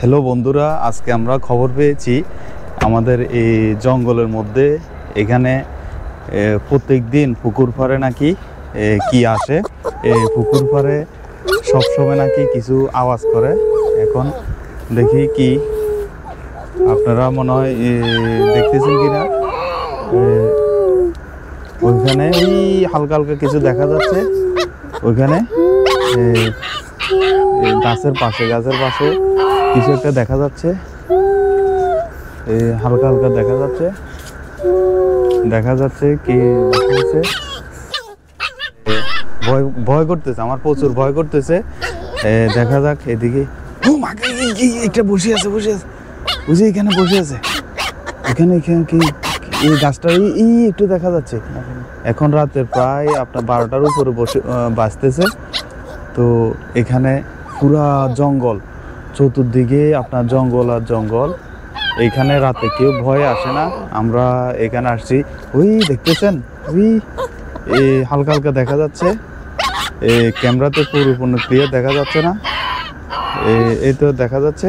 Hello বন্ধুরা, আজকে আমরা খবর পেয়েছি আমাদের এই জঙ্গলের মধ্যে এখানে প্রত্যেক দিন পুকুর পাড়ে নাকি কি আসে। এই পুকুর পাড়ে সবসময় নাকি কিছু আওয়াজ করে। এখন দেখি কি আপনারা মনে হয় দেখতেছেন কিনা। ওইখানে এই হালকা হালকা কিছু দেখা যাচ্ছে। ওইখানে গাছের পাশে কিছু একটা দেখা যাচ্ছে। হালকা হালকা দেখা যাচ্ছে কি হচ্ছে। ভয় করতেছে, আমার প্রচুর ভয় করতেছে। দেখা যাক এদিকে। একটা বসে আছে বুঝি এখানে বসে আছে। এখানে কি এই গাছটা একটু দেখা যাচ্ছে। এখন রাতের প্রায় আপনার 12টার উপরে বাজতেছে। তো এখানে পুরা জঙ্গল, চতুর্দিকে আপনার জঙ্গল আর জঙ্গল। এইখানে রাতে কেউ ভয় আসে না। আমরা এখানে আসছি, ওই দেখতেছেন ওই হালকা হালকা দেখা যাচ্ছে। ক্যামেরাতে পরিপূর্ণ ক্লিয়ার দেখা যাচ্ছে না। এই তো দেখা যাচ্ছে।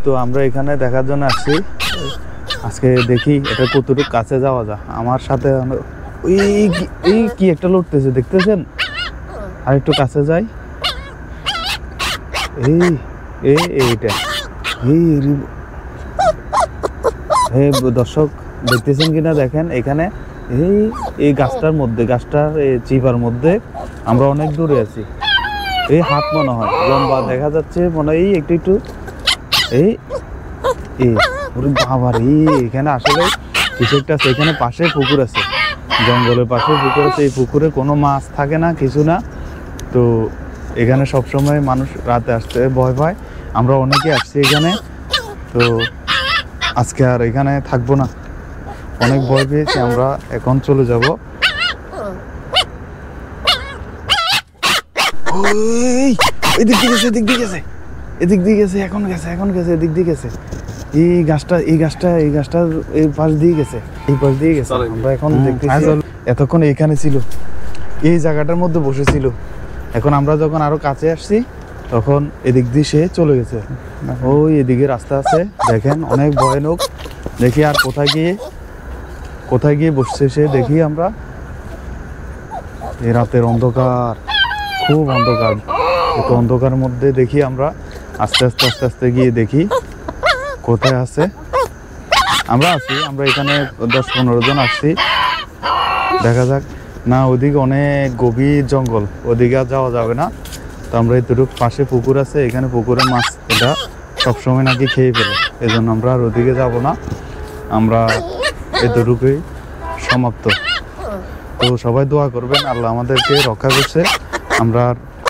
তো আমরা এখানে দেখার জন্য আসছি। আজকে দেখি এটা কতটুকু কাছে যাওয়া যায়। আমার সাথে ওই কি একটা লড়তেছে দেখতেছেন। আর একটু কাছে যাই। এইটা দর্শক দেখতেছেন কিনা দেখেন। এখানে এই গাছটার চিপার মধ্যে আমরা অনেক দূরে আছি। এই হাত মনে হয় লম্বা দেখা যাচ্ছে, মনে হয় একটু বাবার এখানে আসলে কিছু একটা আছে। এখানে পাশে পুকুর আছে, জঙ্গলের পাশে পুকুর আছে। এই পুকুরে কোনো মাছ থাকে না, কিছু না। তো এখানে সবসময় মানুষ রাতে আসতে ভয় পায়। আমরা অনেকে আসছি এখানে। তো আজকে আর এখানে থাকবো না, অনেক ভয় পেয়েছি। আমরা এখন চলে যাব। এদিক দিয়ে গেছে, এখন গেছে এদিক দিয়ে গেছে। এই গাছটা এই পাশ দিয়ে গেছে, আমরা এখন দেখতেছি। এতক্ষণ এইখানে ছিল, এই জায়গাটার মধ্যে বসেছিল। এখন আমরা যখন আরো কাছে আসছি তখন এদিক দিয়ে সে চলে গেছে। ওই এদিকে রাস্তা আছে দেখেন, অনেক ভয়ানক। দেখি আর কোথায় গিয়ে বসছে সে। দেখি আমরা এই রাতের অন্ধকার, খুব অন্ধকার। এত অন্ধকারের মধ্যে দেখি আমরা আস্তে গিয়ে দেখি কোথায় আছে। আমরা এখানে 10-15 জন আসছি। দেখা যাক। না, ওদিকে অনেক গভীর জঙ্গল, ওদিকে আর যাওয়া যাবে না। তো আমরা এতটুকু পাশে পুকুর আছে, এখানে পুকুরের মাছ এটা সবসময় নাকি খেয়ে ফেলে। এই জন্য আমরা আর ওদিকে যাব না। আমরা এতটুকুই সমাপ্ত। তো সবাই দোয়া করবেন, আল্লাহ আমাদেরকে রক্ষা করছে। আমরা